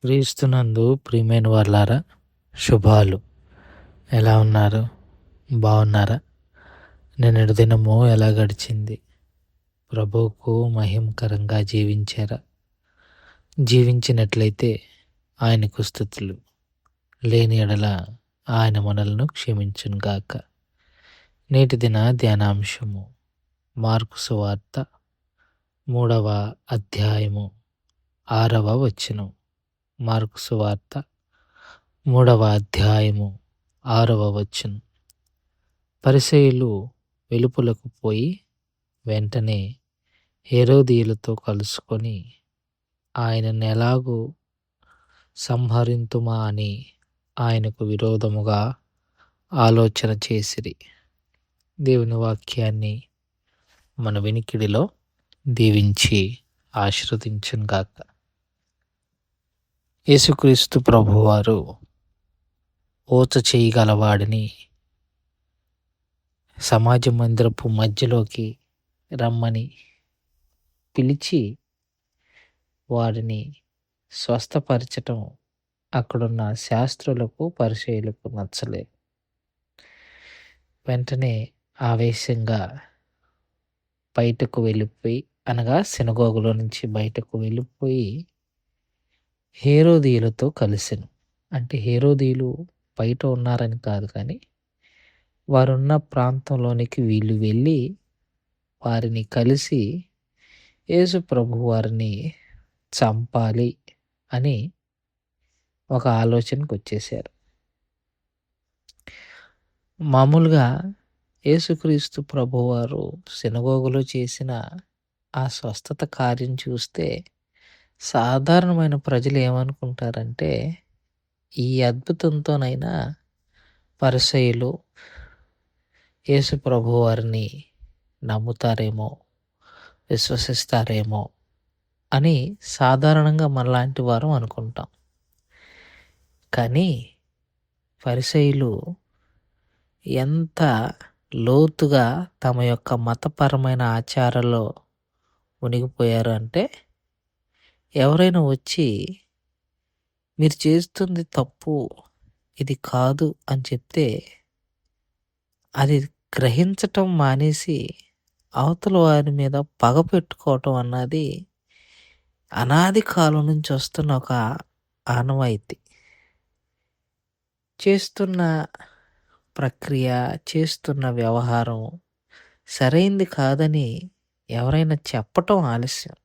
క్రీస్తునందు ప్రియమైన వాళ్ళారా, శుభాలు. ఎలా ఉన్నారు? బాగున్నారా? నిన్నటి దినము ఎలా గడిచింది? ప్రభువుకు మహిమకరంగా జీవించారా? జీవించినట్లయితే ఆయనకు స్తుతులు. లేని ఎడల ఆయన మనలను క్షమించును గాక. నేటి దిన ధ్యానాంశము మార్కు సువార్త 3వ అధ్యాయము 6వ వచనం. మార్కు సువార్త 3వ అధ్యాయము 6వ వచనం. పరిసయ్యులు వెలుపలకు పోయి వెంటనే హేరోదీయులతో కలుసుకొని ఆయనను ఎలాగూ సంహరింతుమా అని ఆయనకు విరోధముగా ఆలోచన చేసిరి. దేవుని వాక్యాన్ని మన వినికిడిలో దీవించి ఆశీర్వదించును గాక. యేసుక్రీస్తు ప్రభువారు ఓచ చేయగలవాడిని సమాజ మందిరపు మధ్యలోకి రమ్మని పిలిచి వారిని స్వస్థపరచటం అక్కడున్న శాస్త్రులకు పరిచయులకు నచ్చలేదు. వెంటనే ఆవేశంగా బయటకు వెళ్ళిపోయి, అనగా సినగోగులో నుంచి బయటకు వెళ్ళిపోయి హేరోదీయులతో కలిసెను. అంటే హేరోదీయులు బయట ఉన్నారని కాదు, కానీ వారున్న ప్రాంతంలోనికి వీళ్ళు వెళ్ళి వారిని కలిసి యేసు ప్రభు వారిని చంపాలి అని ఒక ఆలోచనకు వచ్చేసారు. మామూలుగా యేసుక్రీస్తు ప్రభువారు సినగోగులో చేసిన ఆ స్వస్థత కార్యం చూస్తే సాధారణమైన ప్రజలు ఏమనుకుంటారంటే, ఈ అద్భుతంతోనైనా పరిసయ్యులు యేసు ప్రభువారిని నమ్ముతారేమో, విశ్వసిస్తారేమో అని సాధారణంగా మనలాంటి వారు అనుకుంటాం. కానీ పరిసయ్యులు ఎంత లోతుగా తమ యొక్క మతపరమైన ఆచారాల్లో మునిగిపోయారు అంటే, ఎవరైనా వచ్చి మీరు చేస్తుంది తప్పు, ఇది కాదు అని చెప్తే అది గ్రహించటం మానేసి అవతల వారి మీద పగ పెట్టుకోవటం అన్నది అనాది కాలం నుంచి వస్తున్న ఒక ఆనవాయితీ. చేస్తున్న ప్రక్రియ, చేస్తున్న వ్యవహారం సరైంది కాదని ఎవరైనా చెప్పటం ఆలస్యం,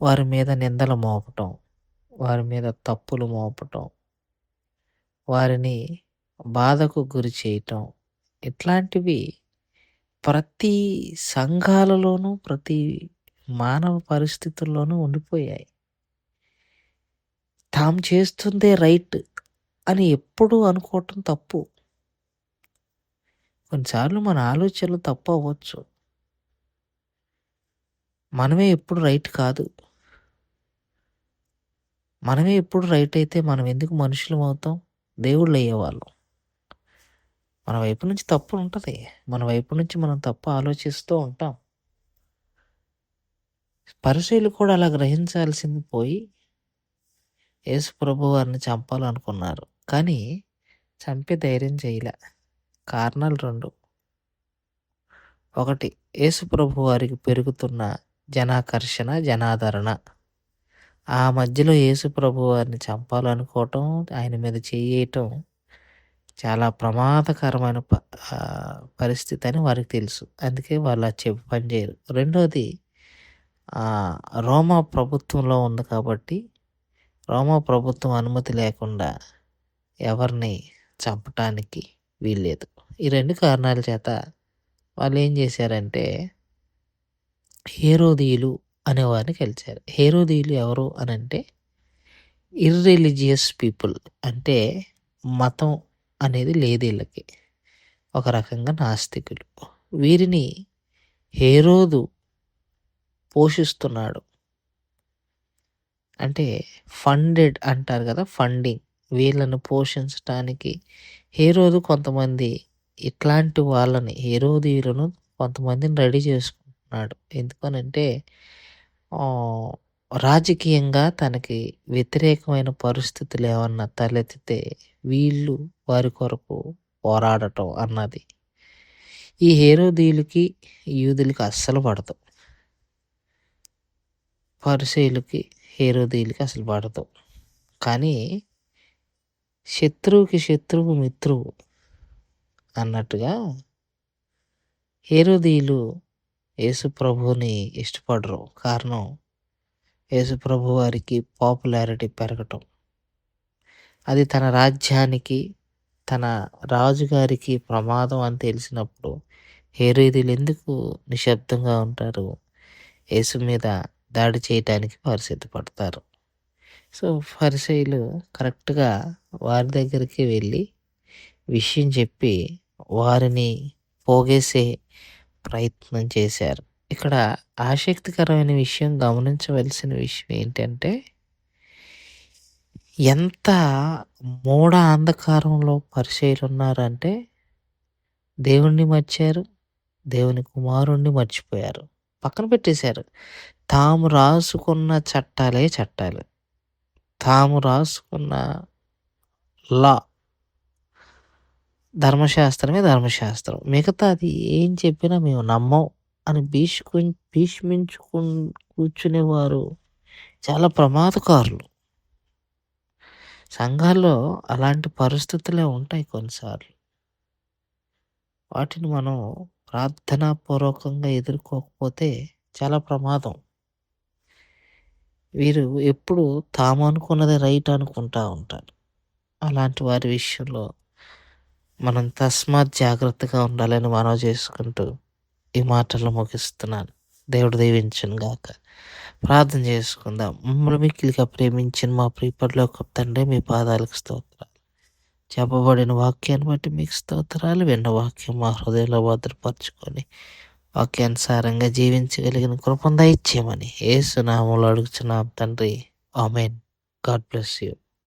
వారి మీద నిందలు మోపటం, వారి మీద తప్పులు మోపటం, వారిని బాధకు గురి చేయటం, ఇట్లాంటివి ప్రతి సంఘాలలోనూ, ప్రతి మానవ పరిస్థితుల్లోనూ ఉండిపోయాయి. తాము చేస్తుందే రైట్ అని ఎప్పుడూ అనుకోవటం తప్పు. కొన్నిసార్లు మన ఆలోచనలు తప్పు అవ్వచ్చు. మనమే ఎప్పుడు రైట్ కాదు. మనమే ఎప్పుడు రైట్ అయితే మనం ఎందుకు మనుషులం అవుతాం? దేవుళ్ళు అయ్యేవాళ్ళం. మన వైపు నుంచి తప్పు ఉంటుంది. మన వైపు నుంచి మనం తప్పు ఆలోచిస్తూ ఉంటాం. పరిసయ్యులు కూడా అలా గ్రహించాల్సింది పోయి యేసు ప్రభు వారిని చంపాలనుకున్నారు. కానీ చంపే ధైర్యం చేయలే. కారణాలు 2. ఒకటి, యేసు ప్రభు వారికి పెరుగుతున్న జనాకర్షణ, జనాదరణ. ఆ మధ్యలో యేసు ప్రభు వారిని చంపాలనుకోవటం, ఆయన మీద చేయటం చాలా ప్రమాదకరమైన పరిస్థితి అని వారికి తెలుసు. అందుకే వాళ్ళు అది చెప్పి పని చేయరు. రెండోది, రోమా ప్రభుత్వంలో ఉంది కాబట్టి రోమా ప్రభుత్వం అనుమతి లేకుండా ఎవరిని చంపటానికి వీల్లేదు. ఈ 2 కారణాల చేత వాళ్ళు ఏం చేశారంటే హేరోదీయులు అనేవారిని కలిశారు. హేరోదీయులు ఎవరు అని అంటే ఇర్రిలీజియస్ పీపుల్, అంటే మతం అనేది లేదు వీళ్ళకి, ఒక రకంగా నాస్తికులు. వీరిని హేరోదు పోషిస్తున్నాడు. అంటే ఫండెడ్ అంటారు కదా, ఫండింగ్. వీళ్ళను పోషించటానికి హేరోదు కొంతమంది ఇట్లాంటి వాళ్ళని, హేరోదీయులను కొంతమందిని రెడీ చేసుకుంటున్నాడు. ఎందుకనంటే రాజకీయంగా తనకి వ్యతిరేకమైన పరిస్థితులు ఏమన్నా తలెత్తితే వీళ్ళు వారి కొరకు పోరాడటం అన్నది ఈ హేరోదీయులకి, యూదులకి అస్సలు పడదు. పరిసయ్యులకి, హేరోదీయులకి అసలు పడదు. కానీ శత్రువుకి శత్రువు మిత్రువు అన్నట్టుగా హేరోదీయులు యేసు ప్రభువుని ఇష్టపడరు. కారణం యేసు ప్రభు వారికి పాపులారిటీ పెరగటం. అది తన రాజ్యానికి, తన రాజుగారికి ప్రమాదం అని తెలిసినప్పుడు హేరోదీయులు ఎందుకు నిశ్శబ్దంగా ఉంటారు? యేసు మీద దాడి చేయటానికి వారు సిద్ధపడతారు. సో, పరిసయ్యులు కరెక్ట్‌గా వారి దగ్గరికి వెళ్ళి విషయం చెప్పి వారిని పోగేసే ప్రయత్నం చేశారు. ఇక్కడ ఆసక్తికరమైన విషయం, గమనించవలసిన విషయం ఏంటంటే, ఎంత మూఢ అంధకారంలో పరిసయ్యులున్నారంటే దేవుణ్ణి మర్చారు, దేవుని కుమారుణ్ణి మర్చిపోయారు. పక్కన పెట్టేశారు. తాము రాసుకున్న చట్టాలే చట్టాలు. తాము రాసుకున్న లా, ధర్మశాస్త్రమే ధర్మశాస్త్రం. మిగతాది ఏం చెప్పినా మేము నమ్మం అని కూర్చునేవారు చాలా ప్రమాదకారులు. సంఘాల్లో అలాంటి పరిస్థితులే ఉంటాయి కొన్నిసార్లు. వాటిని మనం ప్రార్థనాపూర్వకంగా ఎదుర్కోకపోతే చాలా ప్రమాదం. వీరు ఎప్పుడు తాము అనుకున్నదే రైట్ అనుకుంటా ఉంటారు. అలాంటి వారి విషయంలో మనం తస్మాత్ జాగ్రత్తగా ఉండాలని మనవి చేసుకుంటూ ఈ మాటలు ముగిస్తున్నాను. దేవుడు దీవించును గాక. ప్రార్థన చేసుకుందాం. మమ్మల్ని మిక్కిలిగా ప్రేమించిన మా ప్రియ పరలోకపు తండ్రి, మీ పాదాలకు స్తోత్రాలు. చెప్పబడిన వాక్యాన్ని బట్టి మీకు స్తోత్రాలు. విన్న వాక్యం మా హృదయంలో భద్రపరచుకొని వాక్యానుసారంగా జీవించగలిగిన కృపను దయచేయమని యేసు నామములో అడుగుచున్నాం తండ్రి. ఆమేన్. God bless you.